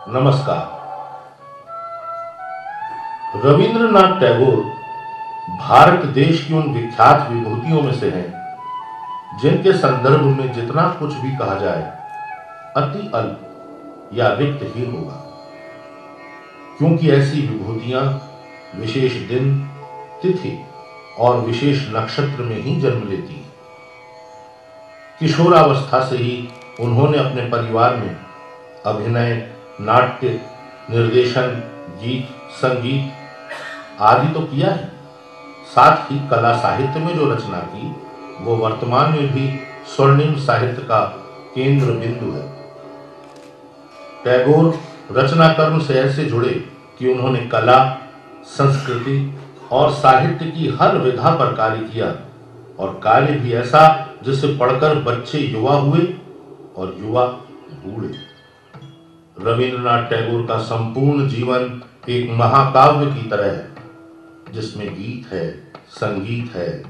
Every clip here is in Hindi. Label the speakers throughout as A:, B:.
A: नमस्कार। रविंद्रनाथ टैगोर भारत देश की उन विख्यात विभूतियों में से हैं जिनके संदर्भ में जितना कुछ भी कहा जाए अति अल्प या रिक्त ही होगा, क्योंकि ऐसी विभूतियां विशेष दिन, तिथि और विशेष नक्षत्र में ही जन्म लेती हैं। किशोरावस्था से ही उन्होंने अपने परिवार में अभिनय, नाट्य, निर्देशन, गीत, संगीत आदि तो किया है, साथ ही कला साहित्य में जो रचना की वो वर्तमान में भी स्वर्णिम साहित्य का केंद्र बिंदु है। टैगोर रचना कर्म से ऐसे जुड़े कि उन्होंने कला, संस्कृति और साहित्य की हर विधा पर कार्य किया, और कार्य भी ऐसा जिसे पढ़कर बच्चे युवा हुए और युवा बूढ़े। रविंद्रनाथ टैगोर का संपूर्ण जीवन एक महाकाव्य की तरह है, जिसमें गीत है, संगीत है,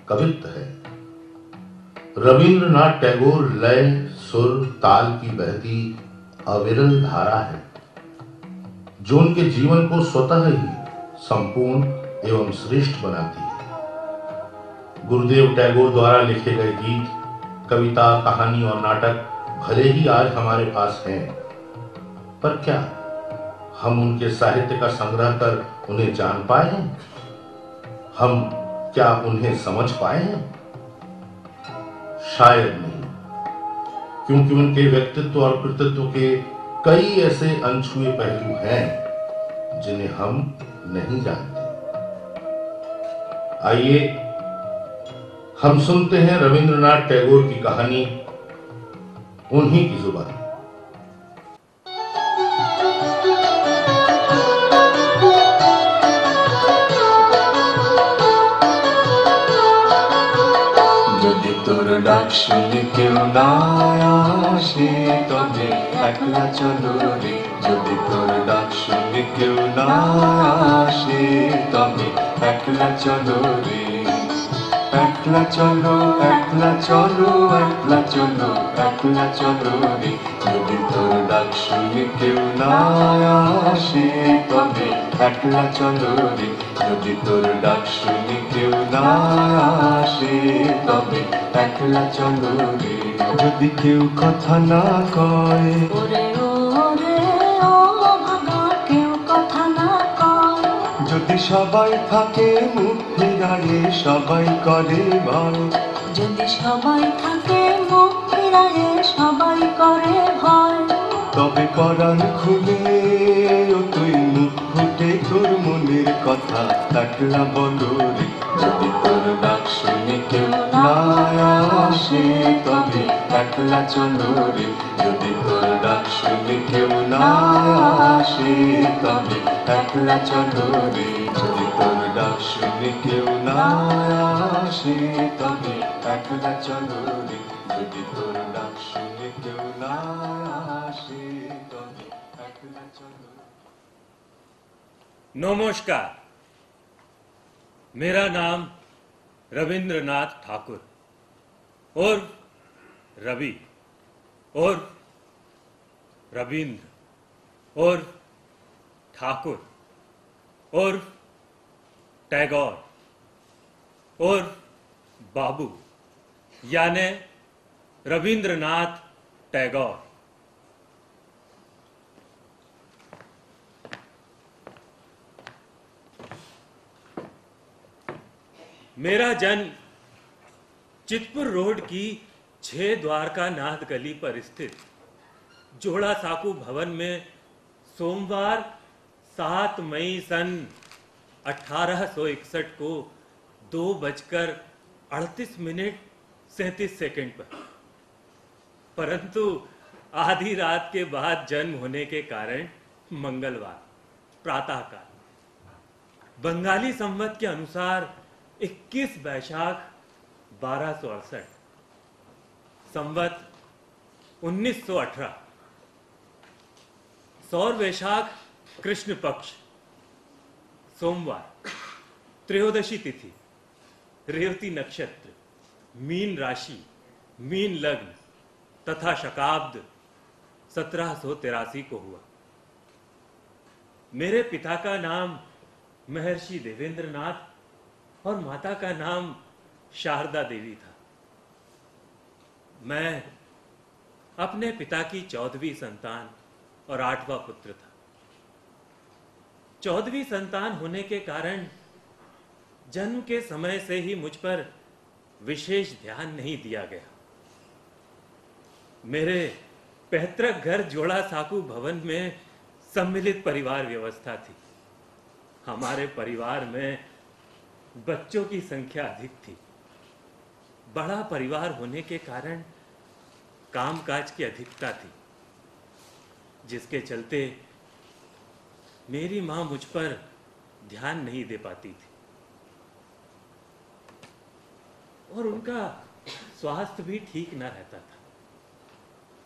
A: कवित्व है। रविंद्रनाथ टैगोर लय, सुर, ताल की बहती अविरल धारा है, जो उनके जीवन को स्वतः ही संपूर्ण एवं श्रेष्ठ बनाती है। गुरुदेव टैगोर द्वारा लिखे गए गीत, कविता, कहानी और नाटक भले ही आज हमारे पास हैं, पर क्या हम उनके साहित्य का संग्रह कर उन्हें जान पाए हैं? हम क्या उन्हें समझ पाए हैं? शायद नहीं, क्योंकि उनके व्यक्तित्व और कृतित्व के कई ऐसे अनछुए पहलू हैं जिन्हें हम नहीं जानते। आइए हम सुनते हैं रविंद्रनाथ टैगोर की कहानी उन्हीं की जुबानी।
B: তোর ডাক শুনে কেউ না আসে তবে একলা চলো রে, যদি তোর ডাক শুনে কেউ না আসে তবে একলা চলো রে। একলা চলো, একলা চলো, একলা চলো, একলা চলো রে, যদি তোর ডাক শুনে কেউ না আসে তবে একলা চলো রে, যদি তোর ডাক শুনে কেউ না আসে তবে একলা চলো রে। যদি কেউ কথা না কয়,
C: ওরে ওরে ও ভাগা, কেউ কথা না কয়,
B: যদি সবাই থাকে মুখ ফিরায়ে সবাই করে ভয়,
C: যদি সবাই থাকে মুখ ফিরায়ে সবাই করে ভয়,
B: তবে পরাণ খুলে ও তুই মুখ ফুটে তোর মনের কথা একলা বলো রে। যদি তোর ডাক শুনে কেউ না আসে তবে একলা চলো রে, যদি তোর ডাক শুনে কেউ না আসে তবে একলা চলো রে, যদি তোর ডাক শুনে কেউ না আসে তবে একলা চলো রে, যদি তোর ডাক শুনে কেউ না আসে তবে একলা চলো।
D: नमस्कार, मेरा नाम रविंद्रनाथ ठाकुर और रवि और रविंद्र और ठाकुर और टैगोर और बाबू यानी रविंद्रनाथ टैगोर। मेरा जन्म चितपुर रोड की 6 द्वारका नाथ गली पर स्थित जोड़ा साकू भवन में सोमवार 7 मई सन 1861 को 2:38 पर, परंतु आधी रात के बाद जन्म होने के कारण मंगलवार प्रातःकाल बंगाली संवत के अनुसार 21 वैशाख 1268, संवत 1918, सौर वैशाख कृष्ण पक्ष, सोमवार, त्रयोदशी तिथि, रेवती नक्षत्र, मीन राशि, मीन लग्न तथा शकाब्द 1783 को हुआ। मेरे पिता का नाम महर्षि देवेंद्रनाथ और माता का नाम शारदा देवी था। मैं अपने पिता की 14वीं संतान और 8वां पुत्र था। 14वीं संतान होने के कारण जन्म के समय से ही मुझ पर विशेष ध्यान नहीं दिया गया। मेरे पैतृक घर जोड़ा साकू भवन में सम्मिलित परिवार व्यवस्था थी। हमारे परिवार में बच्चों की संख्या अधिक थी। बड़ा परिवार होने के कारण कामकाज की अधिकता थी, जिसके चलते मेरी मां मुझ पर ध्यान नहीं दे पाती थी और उनका स्वास्थ्य भी ठीक न रहता था।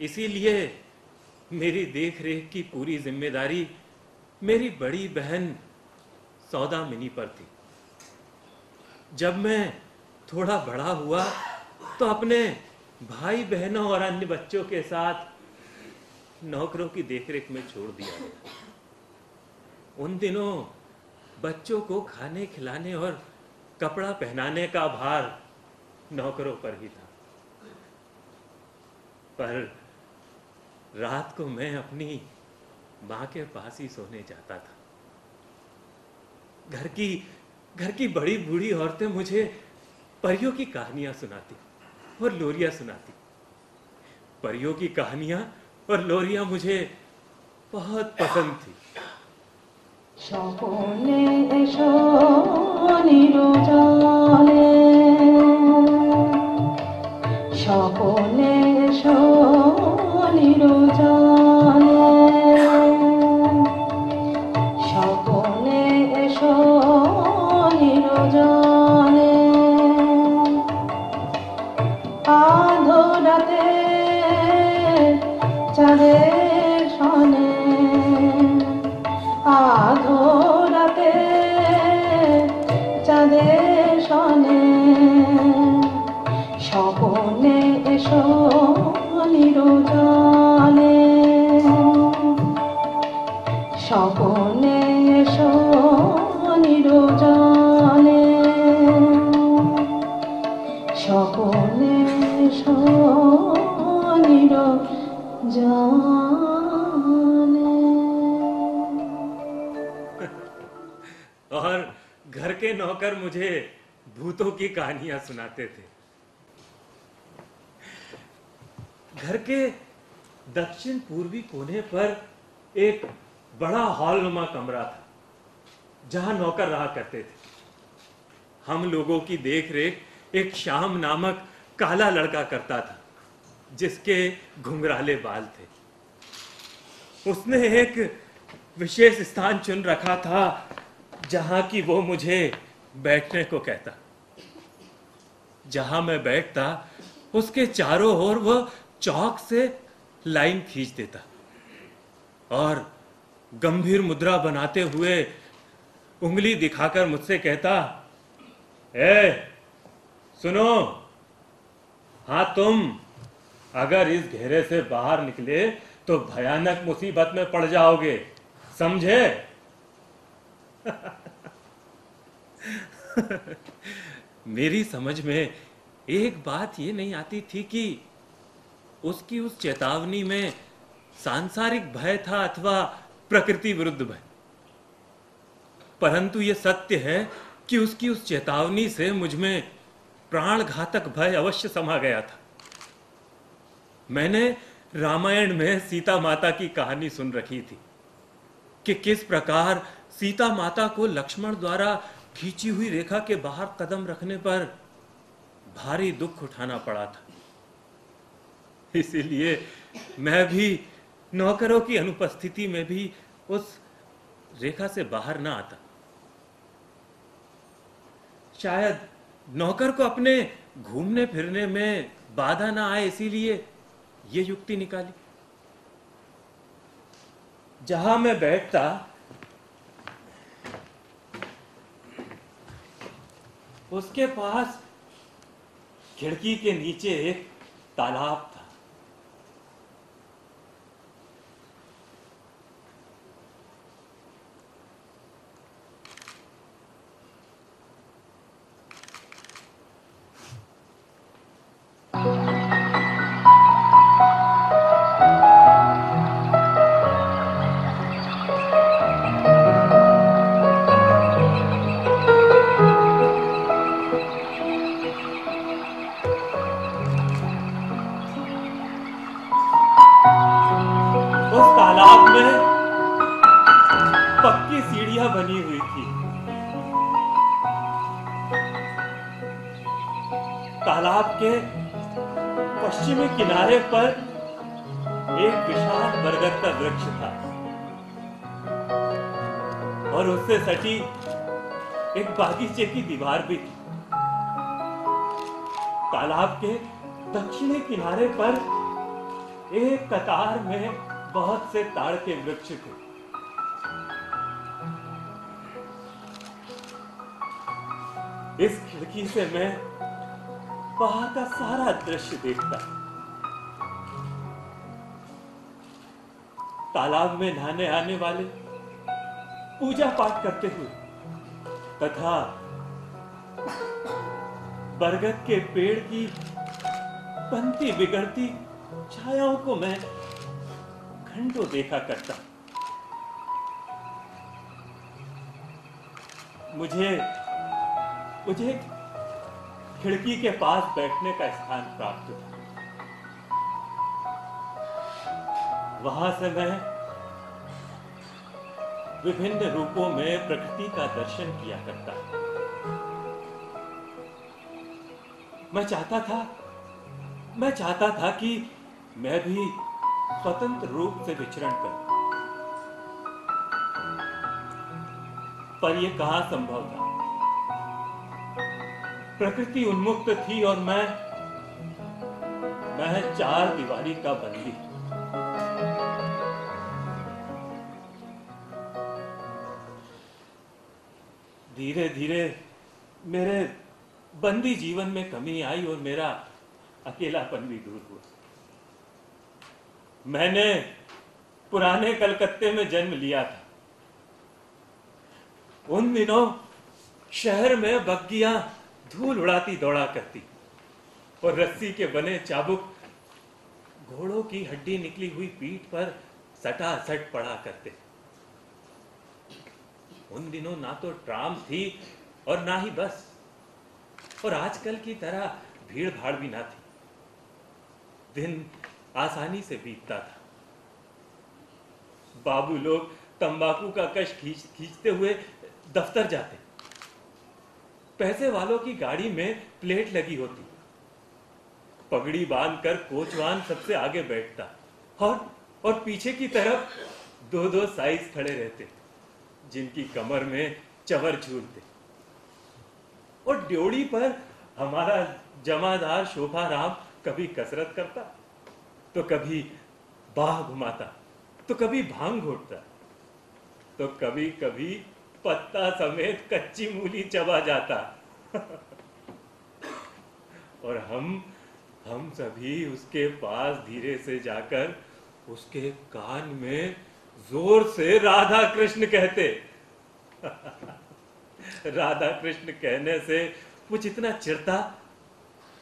D: इसीलिए मेरी देखरेख की पूरी जिम्मेदारी मेरी बड़ी बहन सौदामिनी पर थी। जब मैं थोड़ा बड़ा हुआ तो अपने भाई बहनों और अन्य बच्चों के साथ नौकरों की देखरेख में छोड़ दिया गया। उन दिनों बच्चों को खाने खिलाने और कपड़ा पहनाने का भार नौकरों पर ही था। पर रात को मैं अपनी मां के पास ही सोने जाता था। घर की बड़ी बूढ़ी औरतें मुझे परियों की कहानियां सुनाती और लोरियां सुनाती। परियों की कहानियां और लोरियां मुझे बहुत पसंद थी।
C: সকলে এসো নিরজনে, সকলে এসো নিরজনে, সকলে এসো নিরজনে, আধরাতে চাঁদের সনে, আধরাতে চাঁদের সনে, সকলে এসো নিরজনে, সকলে এসো নিরজনে, সকলে এসো নিরজনে।
D: और घर के नौकर मुझे भूतों की कहानियां सुनाते थे। घर के दक्षिण पूर्वी कोने पर एक बड़ा हॉलनुमा कमरा था, जहां नौकर रहा करते थे। हम लोगों की देखरेख एक श्याम नामक काला लड़का करता था, जिसके घुंघराले बाल थे। उसने एक विशेष स्थान चुन रखा था जहां की वो मुझे बैठने को कहता। जहां मैं बैठता उसके चारों ओर वो चौक से लाइन खींच देता और गंभीर मुद्रा बनाते हुए उंगली दिखाकर मुझसे कहता, सुनो, हाँ तुम अगर इस घेरे से बाहर निकले तो भयानक मुसीबत में पड़ जाओगे, समझे? मेरी समझ में एक बात ये नहीं आती थी कि उसकी उस चेतावनी में सांसारिक भय था अथवा प्रकृति विरुद्ध भय। परंतु ये सत्य है कि उसकी उस चेतावनी से मुझ में प्राणघातक भय अवश्य समा गया था। मैंने रामायण में सीता माता की कहानी सुन रखी थी कि किस प्रकार सीता माता को लक्ष्मण द्वारा खींची हुई रेखा के बाहर कदम रखने पर भारी दुख उठाना पड़ा था। इसीलिए मैं भी नौकरों की अनुपस्थिति में भी उस रेखा से बाहर ना आता। शायद नौकर को अपने घूमने फिरने में बाधा ना आए, इसीलिए ये युक्ति निकाली। जहां मैं बैठता उसके पास खिड़की के नीचे एक तालाब था। हुई थी। तालाब के पश्चिमी किनारे पर एक विशाल बरगद का वृक्ष था और उससे सटी एक बागीचे की दीवार भी थी। तालाब के दक्षिणी किनारे पर एक कतार में बहुत से ताड़ के वृक्ष थे। इस खिड़की से मैं वहां का सारा दृश्य देखता। तालाब में नहाने आने वाले पूजा पाठ करते हुए तथा बरगद के पेड़ की बनती बिगड़ती छायाओं को मैं घंटों देखा करता। मुझे खिड़की के पास बैठने का स्थान प्राप्त था। वहां से मैं विभिन्न रूपों में प्रकृति का दर्शन किया करता। मैं चाहता था कि मैं भी स्वतंत्र रूप से विचरण करूं, पर यह कहां संभव था। प्रकृति उन्मुक्त थी और मैं चार दीवारी का बंदी। धीरे धीरे मेरे बंदी जीवन में कमी आई और मेरा अकेलापन भी दूर हुआ। मैंने पुराने कलकत्ते में जन्म लिया था। उन दिनों शहर में बग्गियां धूल उड़ाती दौड़ा करती और रस्सी के बने चाबुक घोड़ों की हड्डी निकली हुई पीठ पर सटासट पड़ा करते। उन दिनों ना तो ट्राम थी और ना ही बस, और आजकल की तरह भीड़ भाड़ भी ना थी। दिन आसानी से बीतता था। बाबू लोग तंबाकू का कश खींचते हुए दफ्तर जाते। पैसे वालों की गाड़ी में प्लेट लगी होती। पगड़ी बांधकर कोचवान सबसे आगे बैठता और पीछे की तरफ दो दो साइज खड़े रहते जिनकी कमर में चवर झूलते। और ड्योढ़ी पर हमारा जमादार शोभा राम कभी कसरत करता, तो कभी बाह घुमाता, तो कभी भांग घोटता, तो कभी कभी पत्ता समेत कच्ची मूली चबा जाता। और हम सभी उसके पास धीरे से जाकर उसके कान में जोर से राधा कृष्ण कहते। राधा कृष्ण कहने से वो जितना चिढ़ता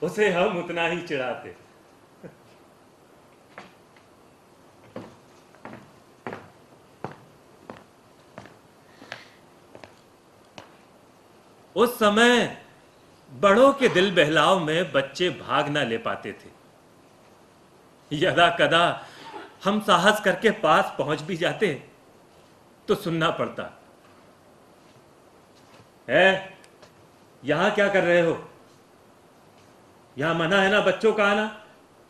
D: उसे हम उतना ही चिढ़ाते। उस समय बड़ों के दिल बहलाव में बच्चे भाग ना ले पाते थे। यदा कदा हम साहस करके पास पहुंच भी जाते तो सुनना पड़ता, यहां क्या कर रहे हो? यहां मना है ना बच्चों का आना,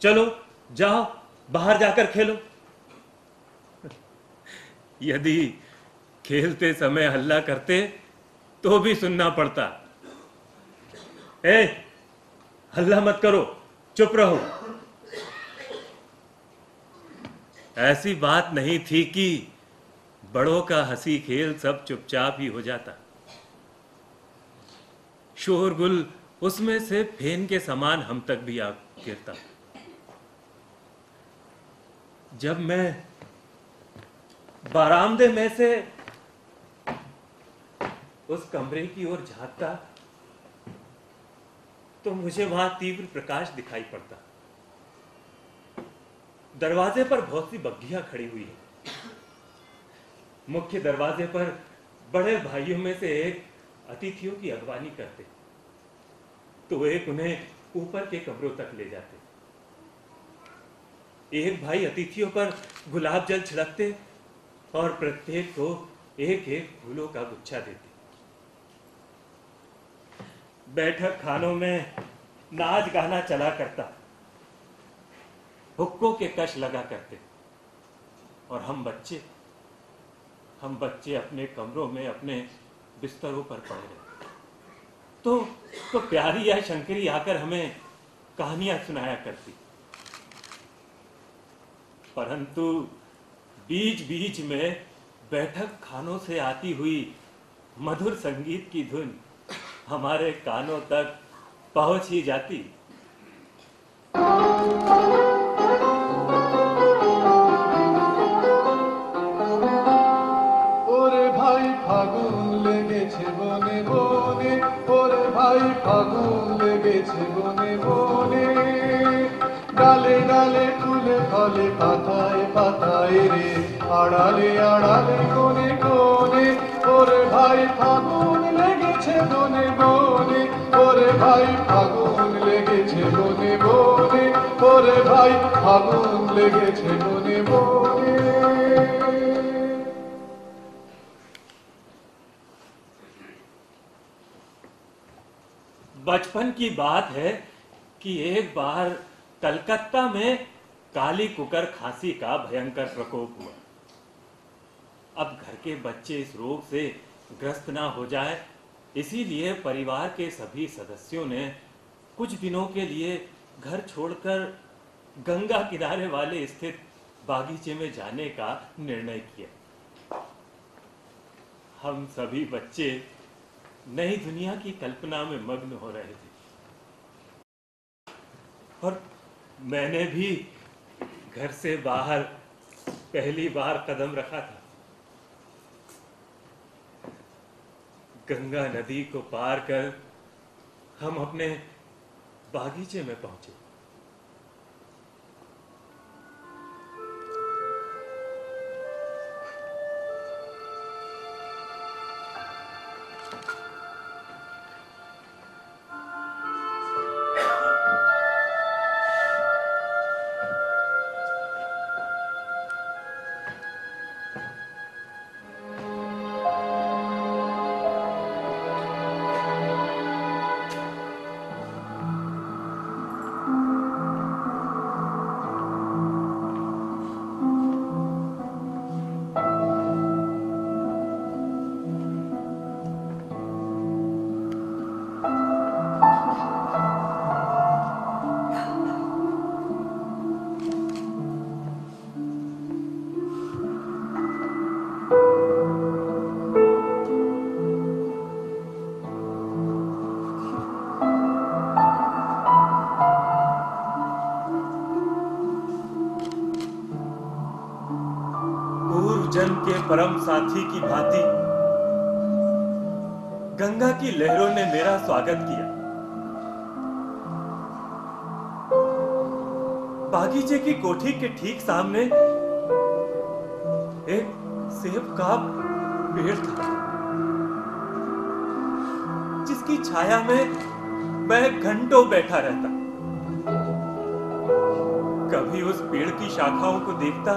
D: चलो जाओ बाहर जाकर खेलो। यदि खेलते समय हल्ला करते तो भी सुनना पड़ता, हल्ला मत करो, चुप रहो। ऐसी बात नहीं थी कि बड़ों का हंसी खेल सब चुपचाप ही हो जाता। शोरगुल उसमें से फेन के समान हम तक भी आ गिरता। जब मैं बरामदे में से उस कमरे की ओर झांकता तो मुझे वहां तीव्र प्रकाश दिखाई पड़ता। दरवाजे पर बहुत सी बग्घियां खड़ी हुई हैं। मुख्य दरवाजे पर बड़े भाइयों में से एक अतिथियों की अगवानी करते, तो एक उन्हें ऊपर के कमरों तक ले जाते। एक भाई अतिथियों पर गुलाब जल छिड़कते और प्रत्येक को एक एक फूलों का गुच्छा देती। बैठक खानों में नाच गाना चला करता, हुक्कों के कश लगा करते, और हम बच्चे अपने कमरों में अपने बिस्तरों पर पड़े रहते। तो प्यारी या शंकरी आकर हमें कहानियां सुनाया करती। परंतु बीच बीच में बैठक खानों से आती हुई मधुर संगीत की धुन हमारे कानों तक पहुंच ही जाती।
B: ওরে ভাই ফাগুন লেগেছে বনে বনে, ওরে ভাই ফাগুন লেগেছে বনে বনে, ডালে ডালে ফুলে ফলে পাতায় পাতায় রে, আড়ালে আড়ালে কোণে কোণে, ওরে ভাই ফাগুন লেগেছে বনে বনে, ওরে ভাই ফাগুন লেগেছে বনে বনে, ওরে ভাই ফাগুন লেগেছে বনে বনে।
D: बचपन की बात है कि एक बार कलकत्ता में काली कुकर खांसी का भयंकर प्रकोप हुआ। अब घर के बच्चे इस रोग से ग्रस्त ना हो जाए, इसीलिए परिवार के सभी सदस्यों ने कुछ दिनों के लिए घर छोड़कर गंगा किनारे वाले स्थित बागीचे में जाने का निर्णय किया। हम सभी बच्चे नई दुनिया की कल्पना में मग्न हो रहे थे, और मैंने भी घर से बाहर पहली बार कदम रखा था। गंगा नदी को पार कर हम अपने बागीचे में पहुंचे। जन के परम साथी की भांति गंगा की लहरों ने मेरा स्वागत किया। बागीचे की कोठी के ठीक सामने एक सेब का पेड़ था, जिसकी छाया में मैं घंटों बैठा रहता। कभी उस पेड़ की शाखाओं को देखता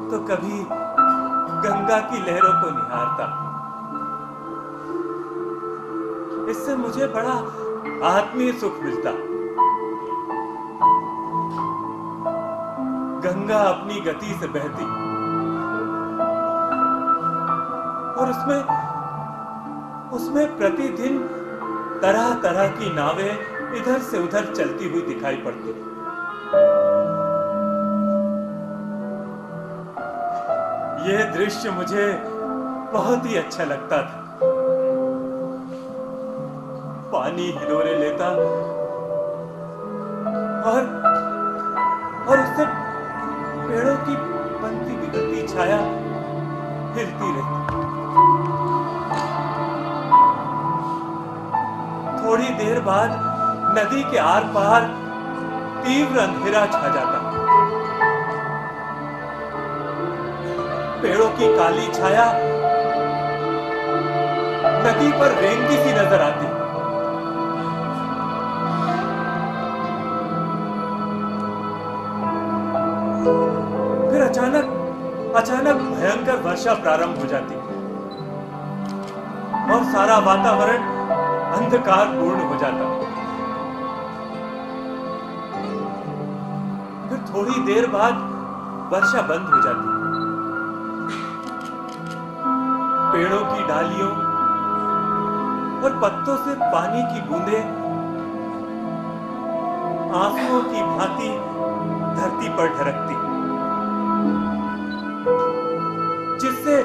D: तो कभी गंगा की लहरों को निहारता। इससे मुझे बड़ा आत्मीय सुख मिलता। गंगा अपनी गति से बहती और उसमें प्रतिदिन तरह तरह की नावें इधर से उधर चलती हुई दिखाई पड़ती। यह दृश्य मुझे बहुत ही अच्छा लगता था। पानी हिलोरे लेता और उससे पेड़ों की बनती बिगड़ती छाया हिलती रहती। थोड़ी देर बाद नदी के आर पार तीव्र अंधेरा छा जाता। पेड़ों की काली छाया नदी पर रेंगती सी नजर आती। फिर अचानक भयंकर वर्षा प्रारंभ हो जाती और सारा वातावरण अंधकार पूर्ण हो जाता। फिर थोड़ी देर बाद वर्षा बंद हो जाती। पेड़ों की डालियों और पत्तों से पानी की बूंदें आंसुओं की भांति धरती पर ढरकती, जिससे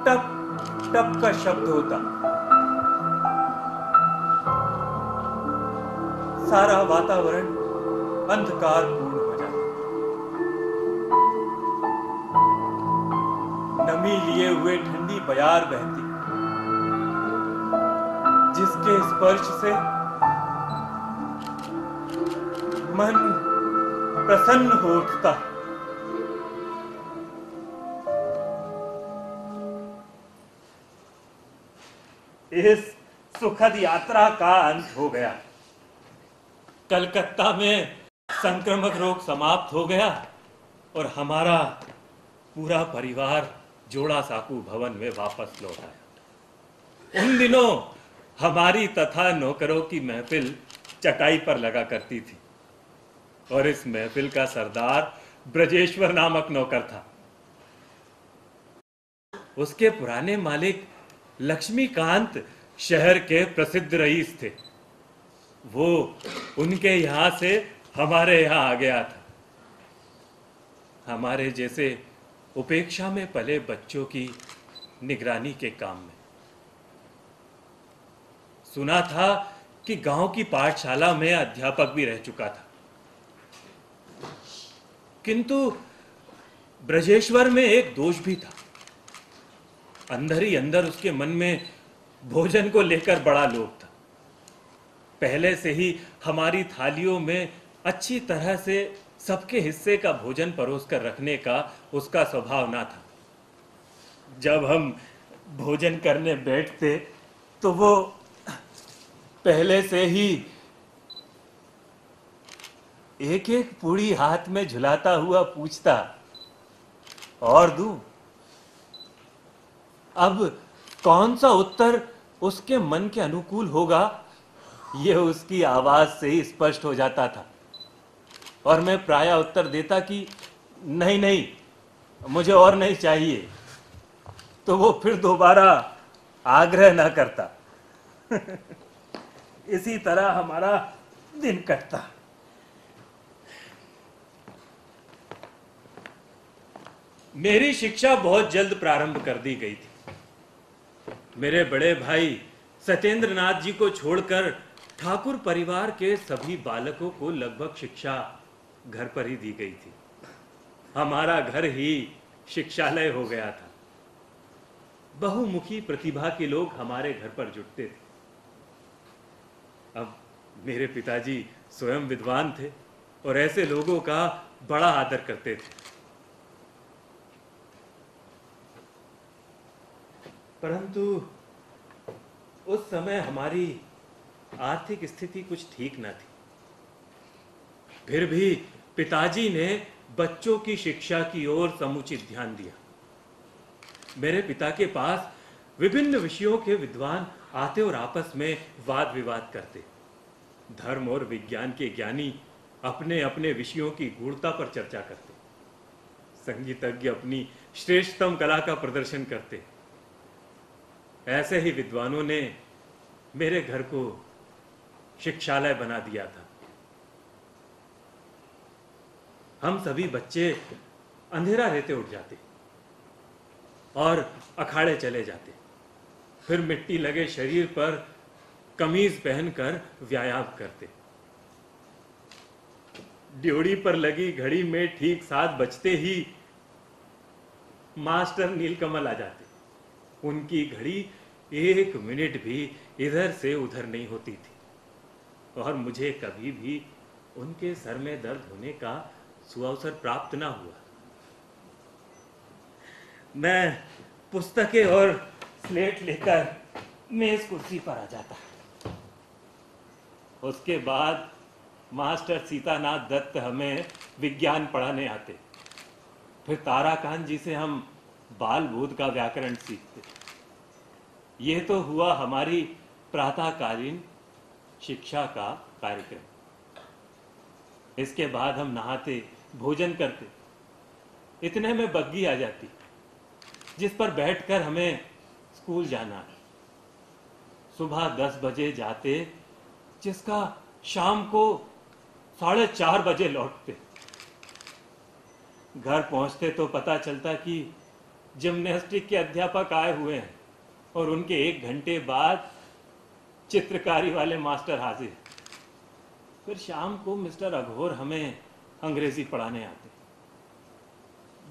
D: टप टप का शब्द होता। सारा वातावरण अंधकार पूर्ण हो जाता। नमी लिए हुए ठंडी बयार बहती, जिसके स्पर्श से मन प्रसन्न हो उठता। इस सुखद यात्रा का अंत हो गया। कलकत्ता में संक्रामक रोग समाप्त हो गया और हमारा पूरा परिवार जोड़ा साकू भवन में वापस लौट आया। उन दिनों हमारी तथा नौकरों की महफिल चटाई पर लगा करती थी और इस महफिल का सरदार ब्रजेश्वर नामक नौकर था। उसके पुराने मालिक लक्ष्मीकांत शहर के प्रसिद्ध रईस थे। वो उनके यहां से हमारे यहां आ गया था, हमारे जैसे उपेक्षा में पले बच्चों की निगरानी के काम में। सुना था कि गांव की पाठशाला में अध्यापक भी रह चुका था, किंतु ब्रजेश्वर में एक दोष भी था। अंदर ही अंदर उसके मन में भोजन को लेकर बड़ा लोभ था। पहले से ही हमारी थालियों में अच्छी तरह से सबके हिस्से का भोजन परोस कर रखने का उसका स्वभाव ना था। जब हम भोजन करने बैठते तो वो पहले से ही एक एक पूड़ी हाथ में झुलाता हुआ पूछता, और दूं? अब कौन सा उत्तर उसके मन के अनुकूल होगा, यह उसकी आवाज से ही स्पष्ट हो जाता था। और मैं प्रायः उत्तर देता कि नहीं नहीं, मुझे और नहीं चाहिए, तो वो फिर दोबारा आग्रह ना करता। इसी तरह हमारा दिन कटता। मेरी शिक्षा बहुत जल्द प्रारंभ कर दी गई थी। मेरे बड़े भाई सत्येंद्र नाथ जी को छोड़कर ठाकुर परिवार के सभी बालकों को लगभग शिक्षा घर पर ही दी गई थी। हमारा घर ही शिक्षालय हो गया था। बहुमुखी प्रतिभा के लोग हमारे घर पर जुटते थे। अब मेरे पिताजी स्वयं विद्वान थे और ऐसे लोगों का बड़ा आदर करते थे। परंतु उस समय हमारी आर्थिक स्थिति कुछ ठीक न थी। फिर भी पिताजी ने बच्चों की शिक्षा की ओर समुचित ध्यान दिया। मेरे पिता के पास विभिन्न विषयों के विद्वान आते और आपस में वाद विवाद करते। धर्म और विज्ञान के ज्ञानी अपने अपने विषयों की गूढ़ता पर चर्चा करते। संगीतज्ञ अपनी श्रेष्ठतम कला का प्रदर्शन करते। ऐसे ही विद्वानों ने मेरे घर को शिक्षालय बना दिया था। हम सभी बच्चे अंधेरा रहते उठ जाते और अखाड़े चले जाते। फिर मिट्टी लगे शरीर पर कमीज पहनकर व्यायाम करते। ड्योढ़ी पर लगी घड़ी में ठीक 7 बजते ही मास्टर नीलकमल आ जाते। उनकी घड़ी 1 मिनट भी इधर से उधर नहीं होती थी और मुझे कभी भी उनके सर में दर्द होने का सुअवसर प्राप्त ना हुआ। मैं पुस्तकें और स्लेट लेकर मेज कुर्सी पर आ जाता। उसके बाद मास्टर सीतानाथ दत्त हमें विज्ञान पढ़ाने आते। फिर ताराकांत जी से हम बाल बोध का व्याकरण सीखते। यह तो हुआ हमारी प्रातःकालीन शिक्षा का कार्यक्रम। इसके बाद हम नहाते, भोजन करते, इतने में बग्गी आ जाती जिस पर बैठकर हमें स्कूल जाना है। सुबह 10 बजे जाते, जिसका शाम को 4:30 बजे लौटते। घर पहुंचते तो पता चलता कि जिम्नास्टिक के अध्यापक आए हुए हैं और उनके 1 घंटे बाद चित्रकारी वाले मास्टर हाजिर। फिर शाम को मिस्टर अघोर हमें अंग्रेजी पढ़ाने आते।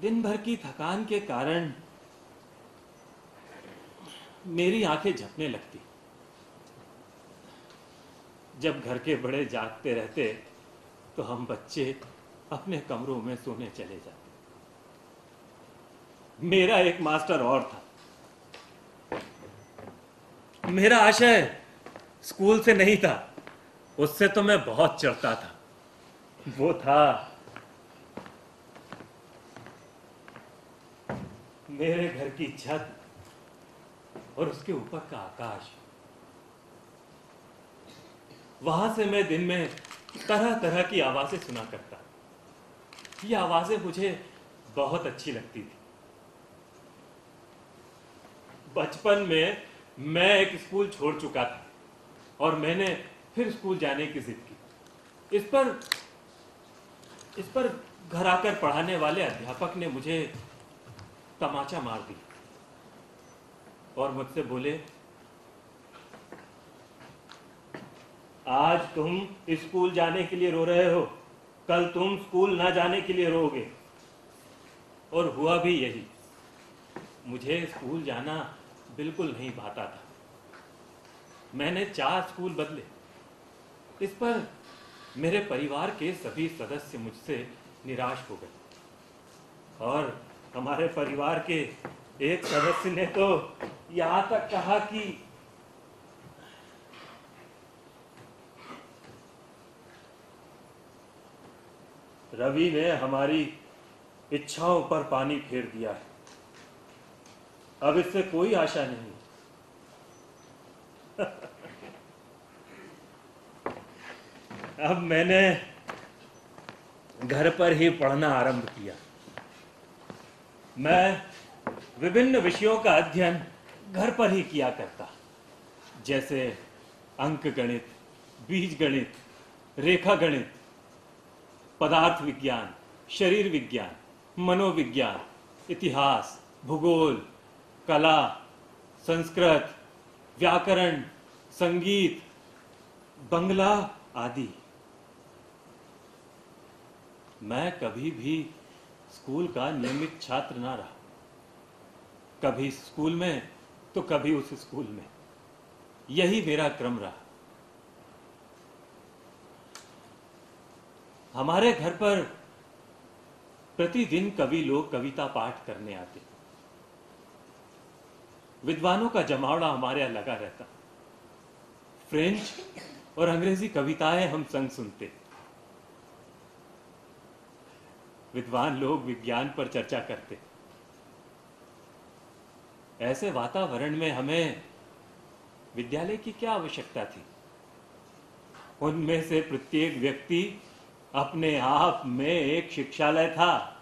D: दिन भर की थकान के कारण मेरी आंखें झपने लगती। जब घर के बड़े जागते रहते तो हम बच्चे अपने कमरों में सोने चले जाते। मेरा एक मास्टर और था। मेरा आशय स्कूल से नहीं था, उससे तो मैं बहुत चिढ़ता था। वो था मेरे घर की छत और उसके ऊपर का आकाश। वहां से मैं दिन में तरह तरह की आवाजें सुना करता। ये आवाजें मुझे बहुत अच्छी लगती थी। बचपन में मैं एक स्कूल छोड़ चुका था और मैंने फिर स्कूल जाने की जिद की। इस पर घर आकर पढ़ाने वाले अध्यापक ने मुझे तमाचा मार दिया और मुझसे बोले, आज तुम स्कूल जाने के लिए रो रहे हो, कल तुम स्कूल ना जाने के लिए रोओगे। और हुआ भी यही। मुझे स्कूल जाना बिल्कुल नहीं भाता था। मैंने 4 स्कूल बदले। इस पर मेरे परिवार के सभी सदस्य मुझसे निराश हो गए और हमारे परिवार के एक सदस्य ने तो यहां तक कहा कि रवि ने हमारी इच्छाओं पर पानी फेर दिया है, अब इससे कोई आशा नहीं। अब मैंने घर पर ही पढ़ना आरंभ किया। मैं विभिन्न विषयों का अध्ययन घर पर ही किया करता, जैसे अंक गणित, बीज गणित, रेखा गणित, पदार्थ विज्ञान, शरीर विज्ञान, मनोविज्ञान, इतिहास, भूगोल, कला, संस्कृत, व्याकरण, संगीत, बंगला आदि। मैं कभी भी स्कूल का नियमित छात्र ना रहा। कभी स्कूल में तो कभी उस स्कूल में। यही मेरा क्रम रहा। हमारे घर पर प्रतिदिन कवि लोग कविता पाठ करने आते। विद्वानों का जमावड़ा हमारे यहाँ लगा रहता। फ्रेंच और अंग्रेजी कविताएं हम संग सुनते। विद्वान लोग विज्ञान पर चर्चा करते। ऐसे वातावरण में हमें विद्यालय की क्या आवश्यकता थी? उनमें से प्रत्येक व्यक्ति अपने आप में एक शिक्षालय था।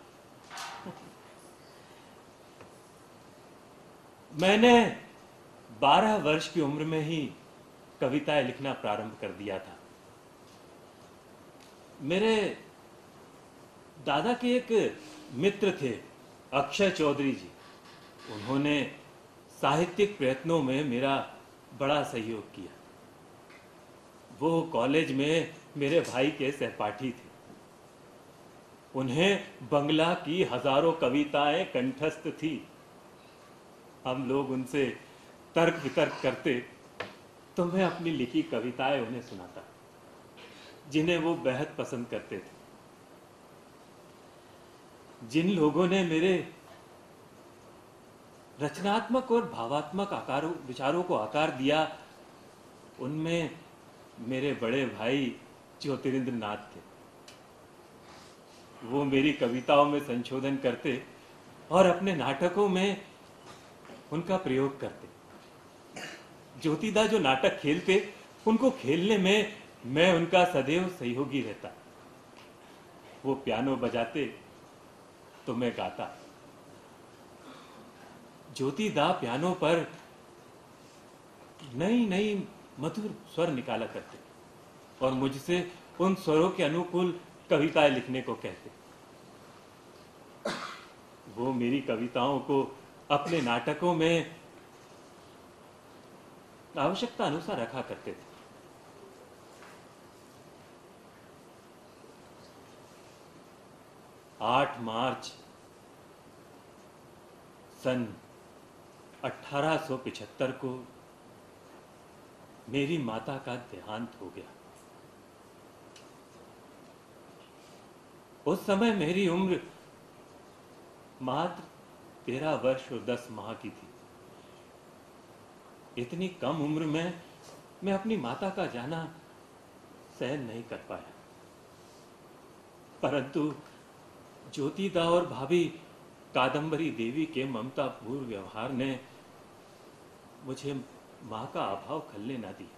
D: मैंने 12 वर्ष की उम्र में ही कविताएं लिखना प्रारंभ कर दिया था। मेरे दादा के एक मित्र थे, अक्षय चौधरी जी। उन्होंने साहित्यिक प्रयत्नों में मेरा बड़ा सहयोग किया। वो कॉलेज में मेरे भाई के सहपाठी थे। उन्हें बंगला की हजारों कविताएं कंठस्थ थी। हम लोग उनसे तर्क वितर्क करते तो मैं अपनी लिखी कविताएं उन्हें सुनाता, जिन्हें वो बेहद पसंद करते थे। जिन लोगों ने मेरे रचनात्मक और भावात्मक विचारों को आकार दिया, उनमें मेरे बड़े भाई ज्योतिरिंद्र नाथ थे। वो मेरी कविताओं में संशोधन करते और अपने नाटकों में उनका प्रयोग करते। ज्योतिदा जो नाटक खेलते, उनको खेलने में मैं उनका सदैव सहयोगी रहता। वो पियानो बजाते तो मैं गाता। ज्योतिदा पियानो पर नई नई मधुर स्वर निकाला करते और मुझसे उन स्वरों के अनुकूल कविताएं लिखने को कहते। वो मेरी कविताओं को अपने नाटकों में आवश्यकता अनुसार रखा करते थे। 8 मार्च सन 1875 को मेरी माता का देहांत हो गया। उस समय मेरी उम्र मात्र 13 वर्ष और 10 माह की थी। इतनी कम उम्र में मैं अपनी माता का जाना सहन नहीं कर पाया, परंतु ज्योतिदा और भाभी कादम्बरी देवी के ममतापूर्ण व्यवहार ने मुझे मां का अभाव खलने ना दिया।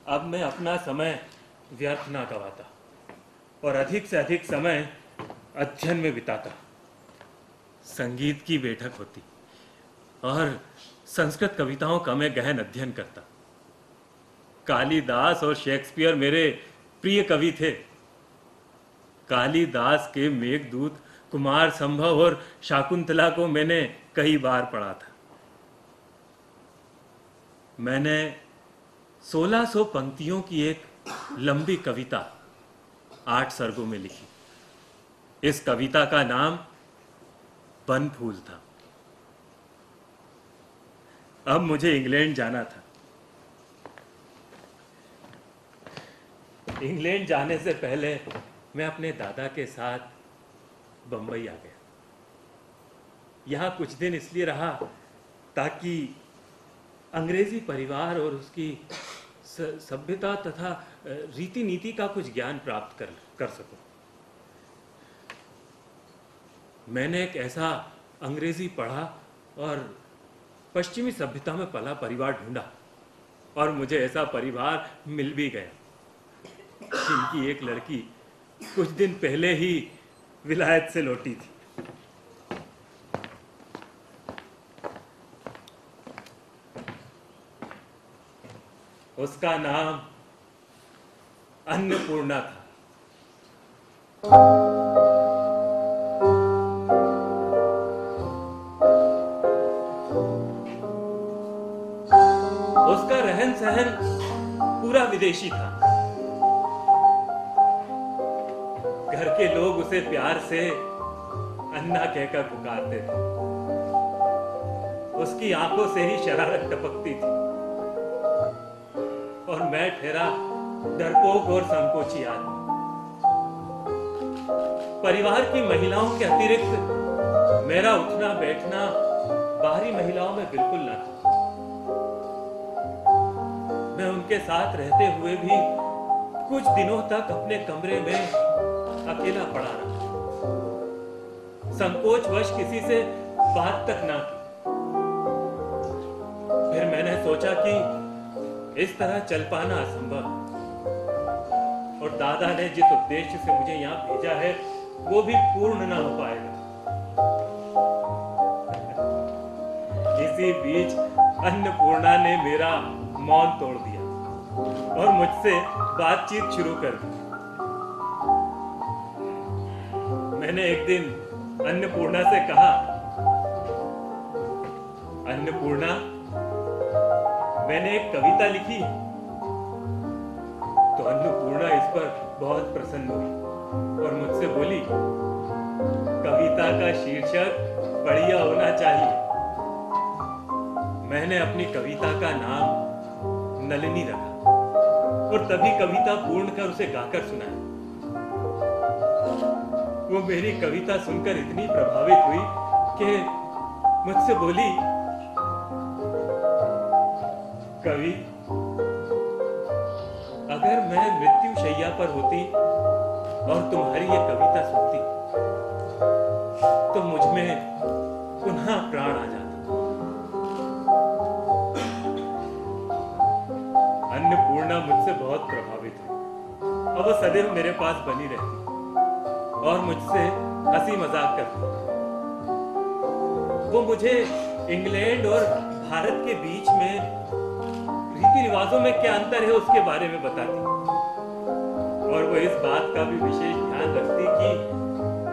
D: अब मैं अपना समय व्यर्थ ना गवाता और अधिक से अधिक समय अध्ययन में बिताता। संगीत की बैठक होती और संस्कृत कविताओं का मैं गहन अध्ययन करता। कालिदास और शेक्सपियर मेरे प्रिय कवि थे। कालिदास के मेघदूत, कुमार संभव और शाकुंतला को मैंने कई बार पढ़ा था। मैंने 1600 पंक्तियों की एक लंबी कविता 8 सर्गों में लिखी। इस कविता का नाम बन फूल था। अब मुझे इंग्लैंड जाना था। इंग्लैंड जाने से पहले मैं अपने दादा के साथ बंबई आ गया। यहाँ कुछ दिन इसलिए रहा ताकि अंग्रेजी परिवार और उसकी सभ्यता तथा रीति नीति का कुछ ज्ञान प्राप्त कर सकूं। मैंने एक ऐसा अंग्रेजी पढ़ा और पश्चिमी सभ्यता में पला परिवार ढूंढा और मुझे ऐसा परिवार मिल भी गया, जिनकी एक लड़की कुछ दिन पहले ही विलायत से लौटी थी। उसका नाम अन्नपूर्णा था। उसका रहन सहन पूरा विदेशी था। घर के लोग उसे प्यार से अन्ना कहकर पुकारते थे। उसकी आंखों से ही शरारत टपकती थी और मैं ठहरा डरपोक और संकोची आदमी। परिवार की महिलाओं के अतिरिक्त मेरा उठना बैठना बाहरी महिलाओं में बिल्कुल न था। मैं उनके साथ रहते हुए भी कुछ दिनों तक अपने कमरे में अकेला पड़ा रहा। संकोचवश किसी से बात तक ना की। फिर मैंने सोचा कि इस तरह चल पाना असंभव और दादा ने जिस उद्देश्य से मुझे यहाँ भेजा है वो भी पूर्ण ना हो पाएगा। इसी बीच अन्नपूर्णा ने मेरा मौन तोड़ दिया और मुझसे बातचीत शुरू कर दी। मैंने एक दिन अन्नपूर्णा से कहा, अन्नपूर्णा, मैंने एक कविता लिखी। तो अन्नपूर्णा इस पर बहुत प्रसन्न हुई और मुझसे बोली, कविता का शीर्षक बढ़िया होना चाहिए। मैंने अपनी कविता का नाम नलिनी रखा और तभी कविता पूर्ण कर उसे गाकर सुनाया। वो मेरी कविता सुनकर इतनी प्रभावित हुई कि मुझसे बोली, कवि, अगर मैं मृत्यु शैया पर होती और तुम्हारी ये कविता सुनती तो मुझ में पुनः प्राण आ जाता। अन्नपूर्णा मुझसे बहुत प्रभावित है और वो सदैव मेरे पास बनी रहती और मुझसे हंसी मजाक करती। वो मुझे इंग्लैंड और भारत के बीच में रीति रिवाजों में क्या अंतर है उसके बारे में बताती और वो इस बात का भी विशेष ध्यान रखती कि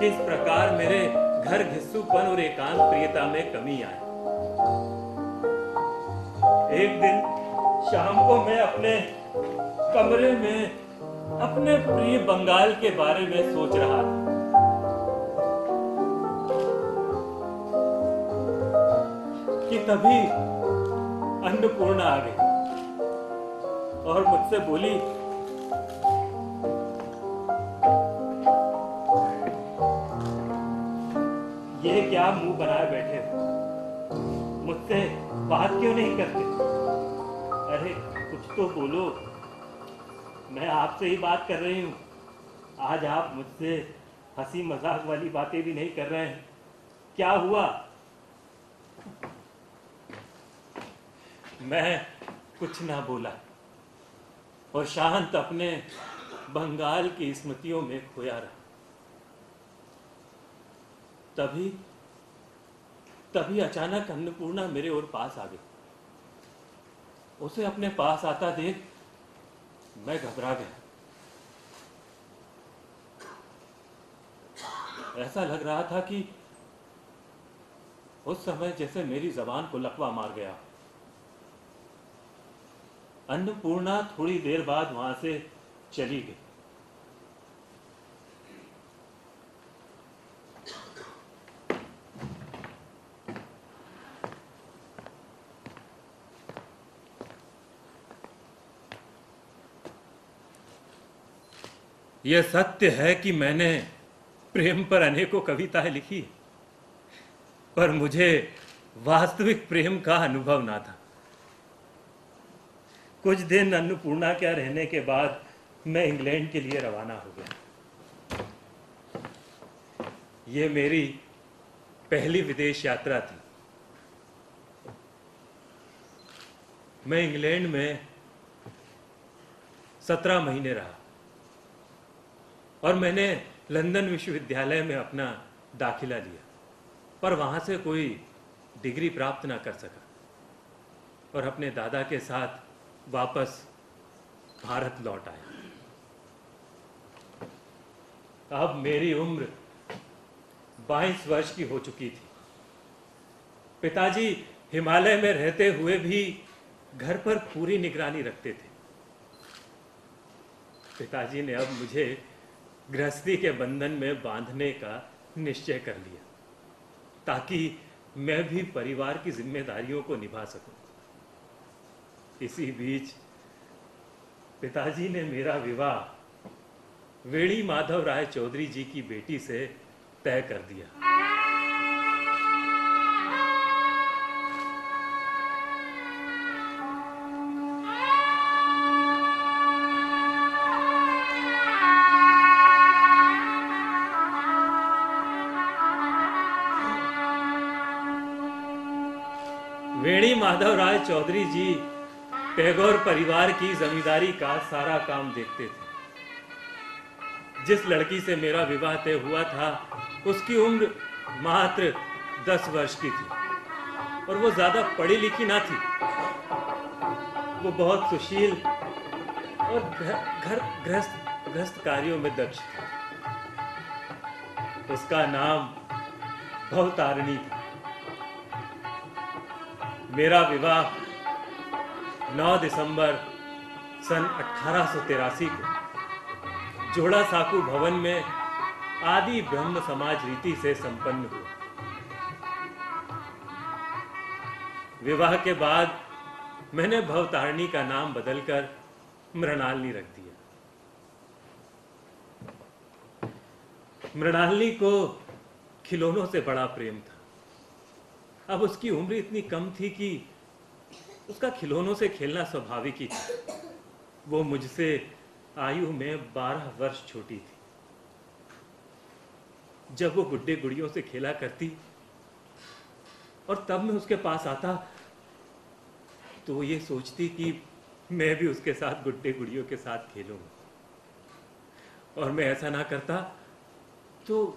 D: किस प्रकार मेरे घर घिस्सूपन और एकांत प्रियता में कमी आए। एक दिन शाम को मैं अपने कमरे में अपने प्रिय बंगाल के बारे में सोच रहा था कि तभी अन्नपूर्णा आ गई और मुझसे बोली, ये क्या मुंह बनाए बैठे हो, मुझसे बात क्यों नहीं करते? अरे कुछ तो बोलो, मैं आपसे ही बात कर रही हूँ। आज आप मुझसे हंसी मजाक वाली बातें भी नहीं कर रहे हैं, क्या हुआ? मैं कुछ ना बोला और शांत अपने बंगाल की स्मृतियों में खोया रहा। तभी अचानक अन्नपूर्णा मेरे और पास आ गई। उसे अपने पास आता देख मैं घबरा गया। ऐसा लग रहा था कि उस समय जैसे मेरी जबान को लकवा मार गया। अन्नपूर्णा थोड़ी देर बाद वहां से चली गई। यह सत्य है कि मैंने प्रेम पर अनेकों कविताएं लिखी, पर मुझे वास्तविक प्रेम का अनुभव ना था। कुछ दिन अन्नपूर्णा के रहने के बाद मैं इंग्लैंड के लिए रवाना हो गया। ये मेरी पहली विदेश यात्रा थी। मैं इंग्लैंड में 17 महीने रहा और मैंने लंदन विश्वविद्यालय में अपना दाखिला लिया, पर वहां से कोई डिग्री प्राप्त ना कर सका और अपने दादा के साथ वापस भारत लौट आया। अब मेरी उम्र 22 वर्ष की हो चुकी थी। पिताजी हिमालय में रहते हुए भी घर पर पूरी निगरानी रखते थे। पिताजी ने अब मुझे गृहस्थी के बंधन में बांधने का निश्चय कर लिया ताकि मैं भी परिवार की जिम्मेदारियों को निभा सकूं। इसी बीच पिताजी ने मेरा विवाह वेणी माधव राय चौधरी जी की बेटी से तय कर दिया। वेणी माधव राय चौधरी जी टैगोर परिवार की जमींदारी का सारा काम देखते थे। जिस लड़की से मेरा विवाह तय हुआ था उसकी उम्र मात्र 10 वर्ष की थी और वो ज्यादा पढ़ी लिखी ना थी। वो बहुत सुशील और गृहस्थ कार्यों में दक्ष थी। उसका नाम भवतारिणी था। मेरा विवाह 9 दिसंबर सन 1883 को जोड़ा साकू भवन में आदि ब्रह्म समाज रीति से संपन्न हुआ। विवाह के बाद मैंने भवतारिणी का नाम बदलकर मृणालिनी रख दिया। मृणालिनी को खिलौनों से बड़ा प्रेम था। अब उसकी उम्र इतनी कम थी कि उसका खिलौनों से खेलना स्वाभाविक ही था। वो मुझसे आयु में 12 वर्ष छोटी थी। जब वो गुड्डे गुड़ियों से खेला करती और तब मैं उसके पास आता तो वो ये सोचती कि मैं भी उसके साथ गुड्डे गुड़ियों के साथ खेलूंगा, और मैं ऐसा ना करता तो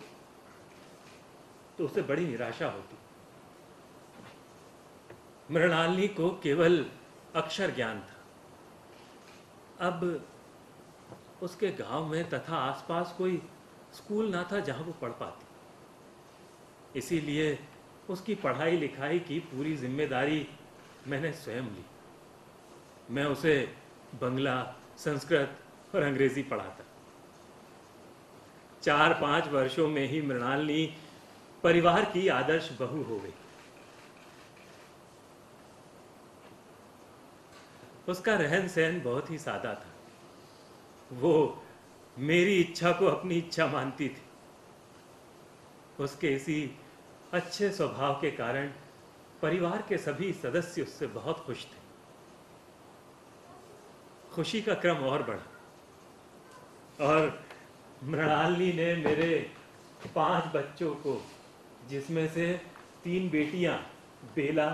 D: उसे बड़ी निराशा होती। मृणालिनी को केवल अक्षर ज्ञान था। अब उसके गांव में तथा आसपास कोई स्कूल ना था जहां वो पढ़ पाती, इसीलिए उसकी पढ़ाई लिखाई की पूरी जिम्मेदारी मैंने स्वयं ली। मैं उसे बंगला, संस्कृत और अंग्रेजी पढ़ाता। 4-5 वर्षों में ही मृणालिनी परिवार की आदर्श बहू हो गई। उसका रहन सहन बहुत ही सादा था। वो मेरी इच्छा को अपनी इच्छा मानती थी। उसके इसी अच्छे स्वभाव के कारण परिवार के सभी सदस्य उससे बहुत खुश थे। खुशी का क्रम और बढ़ा और मृणालिनी ने मेरे 5 बच्चों को, जिसमें से 3 बेटियां बेला,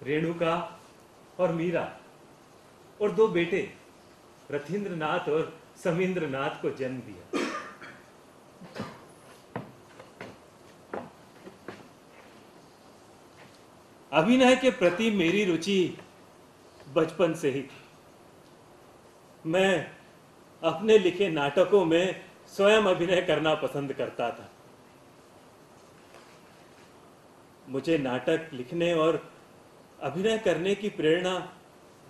D: रेणुका और मीरा, और 2 बेटे रथिंद्रनाथ और समींद्रनाथ को जन्म दिया। अभिनय के प्रति मेरी रुचि बचपन से ही थी। मैं अपने लिखे नाटकों में स्वयं अभिनय करना पसंद करता था। मुझे नाटक लिखने और अभिनय करने की प्रेरणा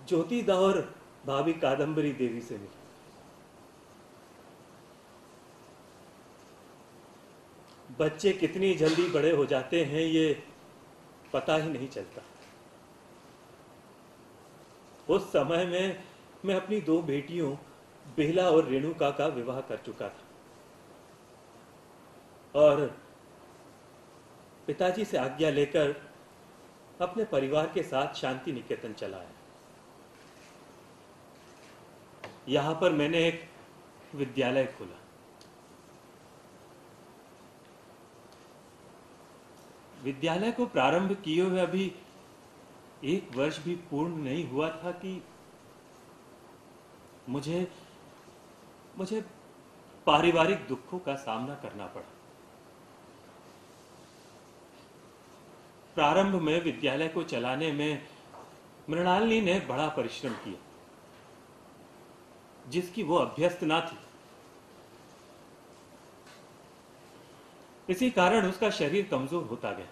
D: ज्योतिदा और भाभी कादम्बरी देवी से मिली। बच्चे कितनी जल्दी बड़े हो जाते हैं ये पता ही नहीं चलता। उस समय में मैं अपनी 2 बेटियों बेला और रेणुका का विवाह कर चुका था और पिताजी से आज्ञा लेकर अपने परिवार के साथ शांति निकेतन चला आया। यहां पर मैंने एक विद्यालय खोला। विद्यालय को प्रारंभ किए हुए अभी 1 वर्ष भी पूर्ण नहीं हुआ था कि मुझे पारिवारिक दुखों का सामना करना पड़ा। प्रारंभ में विद्यालय को चलाने में मृणालिनी ने बड़ा परिश्रम किया, जिसकी वो अभ्यस्त ना थी। इसी कारण उसका शरीर कमजोर होता गया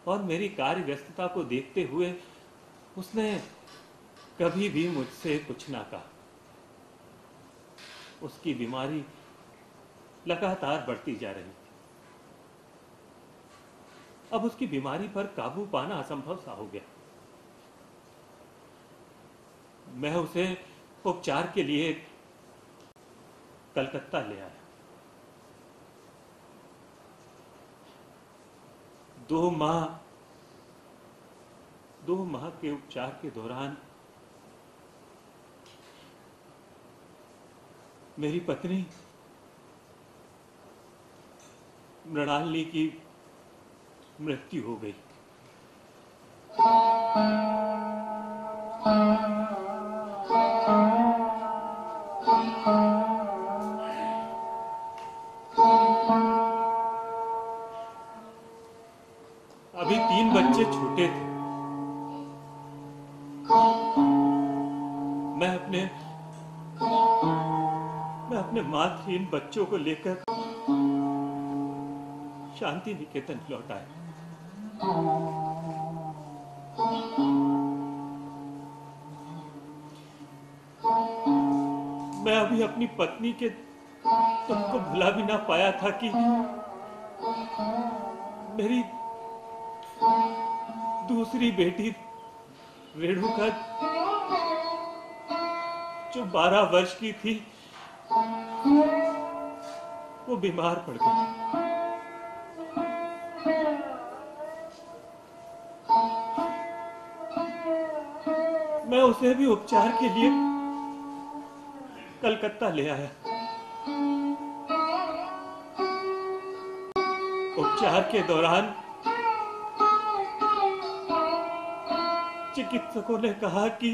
D: और मेरी कार्य व्यस्तता को देखते हुए उसने कभी भी मुझसे कुछ ना कहा। उसकी बीमारी लगातार बढ़ती जा रही थी। अब उसकी बीमारी पर काबू पाना असंभव सा हो गया। मैं उसे उपचार के लिए कलकत्ता ले आया। 2 माह के उपचार के दौरान मेरी पत्नी मृणालिनी की मृत्यु हो गई। अभी 3 बच्चे छोटे थे। मैं अपने मातृहीन बच्चों को लेकर शांति निकेतन लौट आया। मैं अभी अपनी पत्नी के दुख को भुला भी ना पाया था कि मेरी दूसरी बेटी रेणुका, जो 12 वर्ष की थी, वो बीमार पड़ गई। मैं उसे भी उपचार के लिए कलकत्ता ले आया। उपचार के दौरान चिकित्सकों ने कहा कि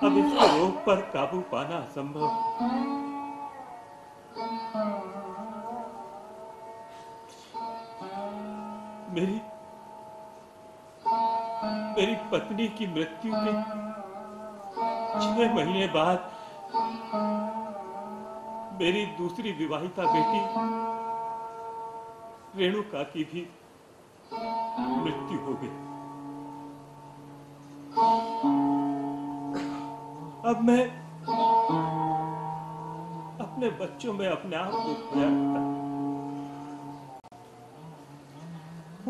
D: अब इस रोग पर काबू पाना असंभव है। मेरी पत्नी की मृत्यु के 6 महीने बाद मेरी दूसरी विवाहिता बेटी रेणुका की भी मृत्यु हो गई। अब मैं अपने बच्चों में अपने आप को खोया रहता हूं।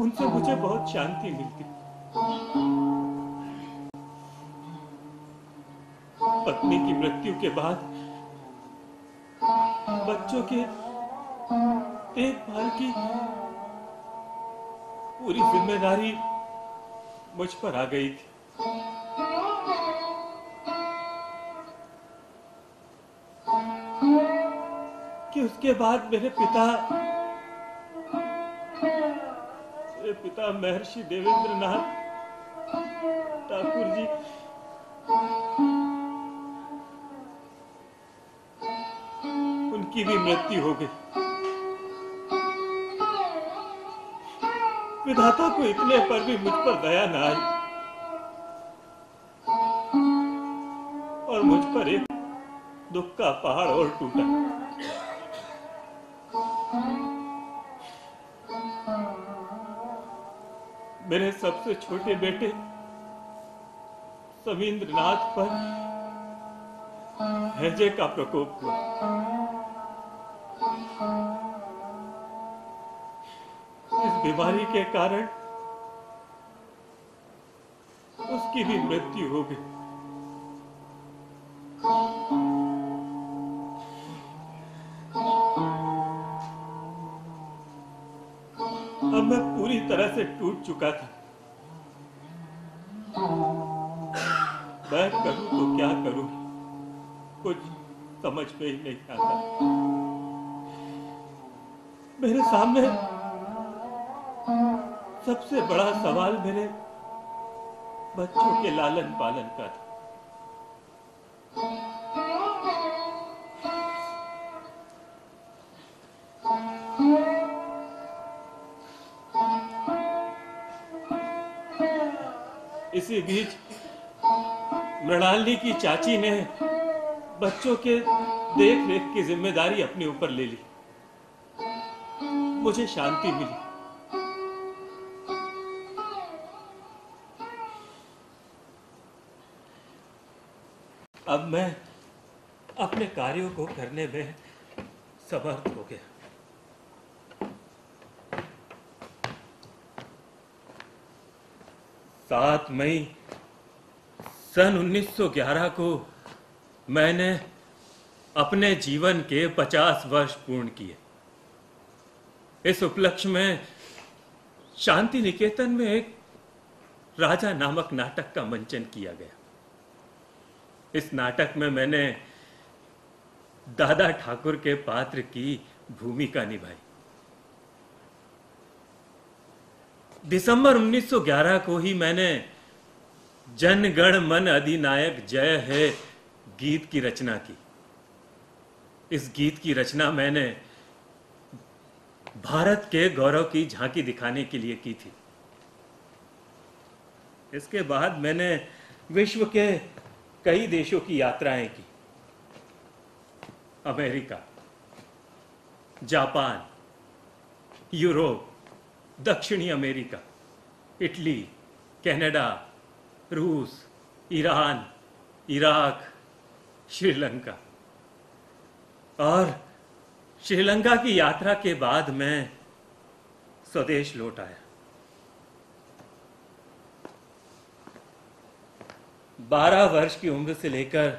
D: उनसे मुझे बहुत शांति मिलती। पत्नी की मृत्यु के बाद बच्चों के देखभाल की पूरी जिम्मेदारी मुझ पर आ गई थी। कि उसके बाद मेरे पिता महर्षि देवेंद्रनाथ ठाकुर जी उनकी भी मृत्यु हो गई। विधाता को इतने पर भी मुझ पर दया न आई और मुझ पर एक दुख का पहाड़ और टूटा। मेरे सबसे छोटे बेटे समींद्रनाथ पर हैजे का प्रकोप हुआ। इस बीमारी के कारण उसकी भी मृत्यु हो गई। अब मैं पूरी तरह से टूट चुका था। मैं करूं तो क्या करूं, कुछ समझ में ही नहीं आता। मेरे सामने सबसे बड़ा सवाल मेरे बच्चों के लालन पालन का था। इसी बीच मृणालिनी की चाची ने बच्चों के देख रेख की जिम्मेदारी अपने ऊपर ले ली। मुझे शांति मिली। अब मैं अपने कार्यों को करने में समर्थ हो गया। 7 मई सन 1911 को मैंने अपने जीवन के 50 वर्ष पूर्ण किए। इस उपलक्ष्य में शांति निकेतन में एक राजा नामक नाटक का मंचन किया गया। इस नाटक में मैंने दादा ठाकुर के पात्र की भूमिका निभाई। दिसंबर 1911 को ही मैंने जन गण मन अधिनायक जय है गीत की रचना की। इस गीत की रचना मैंने भारत के गौरव की झांकी दिखाने के लिए की थी। इसके बाद मैंने विश्व के कई देशों की यात्राएं की। अमेरिका, जापान, यूरोप, दक्षिणी अमेरिका, इटली, कनाडा, रूस, ईरान, इराक, श्रीलंका। और श्रीलंका की यात्रा के बाद मैं स्वदेश लौट आया। 12 वर्ष की उम्र से लेकर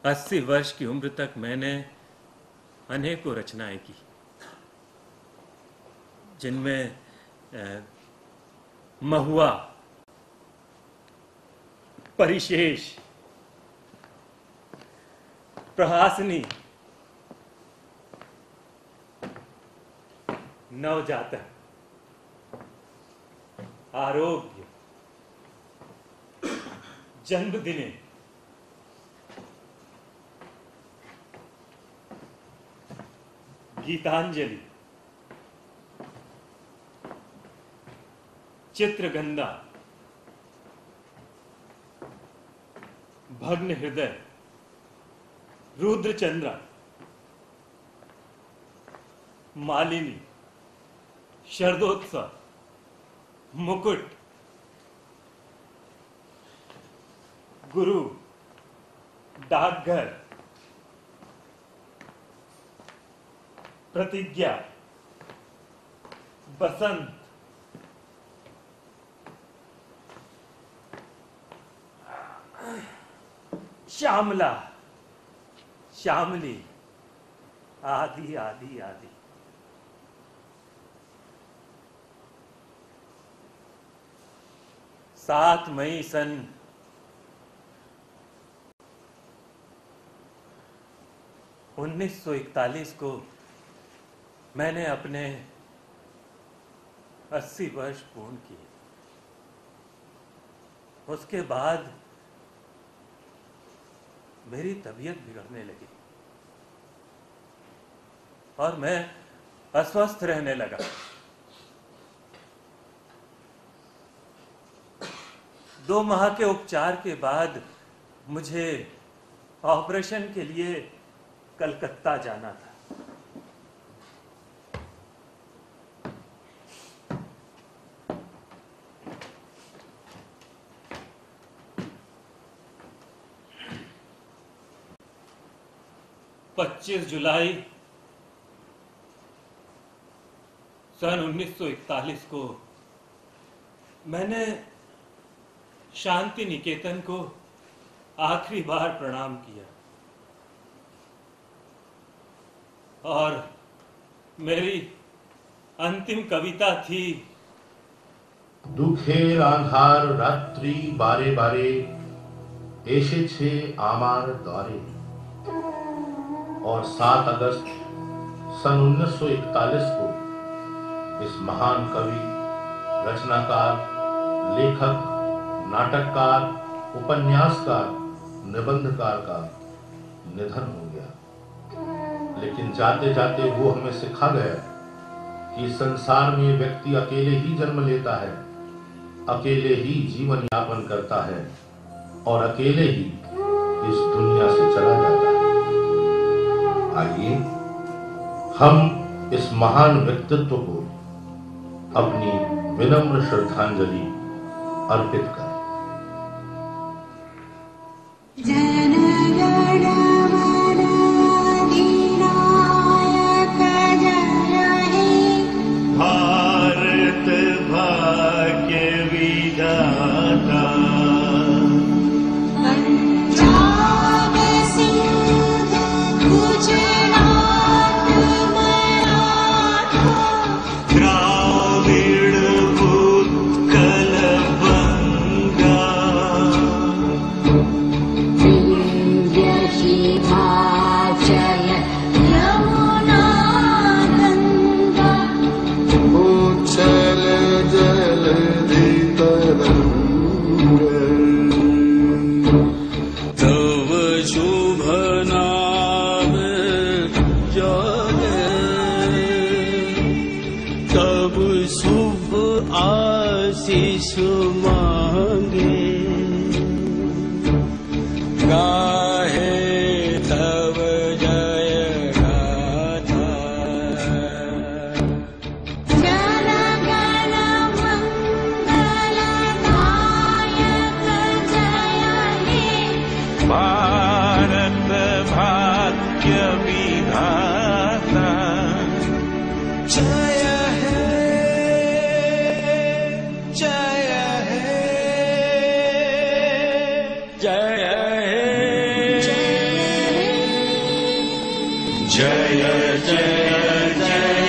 D: 80 वर्ष की उम्र तक मैंने अनेकों रचनाएं की, जिनमें महुआ, परिशेष, प्रहासिनी, नवजातक, आरोग्य, जन्मदिने, गीतांजलि, चित्रगंधा, भग्न हृदय, रुद्रचंद्रा, मालिनी, शरदोत्सव, मुकुट, गुरु, डाकघर, प्रतिज्ञा, बसंत, श्यामला, श्यामली, आदि आदि आदि। सात मई सन 1941 को मैंने अपने 80 वर्ष पूर्ण किए। उसके बाद मेरी तबीयत बिगड़ने लगी और मैं अस्वस्थ रहने लगा। दो माह के उपचार के बाद मुझे ऑपरेशन के लिए कलकत्ता जाना था। पच्चीस जुलाई सन 1941 को मैंने शांति निकेतन को आखिरी बार प्रणाम किया और मेरी अंतिम कविता थी,
A: दुखेर आंधार रात्रि बारे बारे एसेछे आमार द्वारे। और 7 अगस्त सन 1941 को इस महान कवि, रचनाकार, लेखक, नाटककार, उपन्यासकार, निबंधकार का निधन हो गया। लेकिन जाते जाते वो हमें सिखा गया कि संसार में व्यक्ति अकेले ही जन्म लेता है, अकेले ही जीवन यापन करता है और अकेले ही इस दुनिया से चला जाता है। आइए हम इस महान व्यक्तित्व को अपनी विनम्र श्रद्धांजलि अर्पित करें।
B: भारत भाग्य विधाता,
C: पंजाब सिंध गुजरात मराठा,
B: द्राविड़ उत्कल बंगा,
C: विंध्य हिमाचल यमुना गंगा,
B: उछल जलधि तरंग, तव शुभ नाम जागे, तब शुभ आशीष मांगे, गाहे तव जय गाथा।
C: जन गण मंगल दायक जय हे,
B: भारत भाग्य विधाता, जय हे, जय हे, जय हे, जय जय जय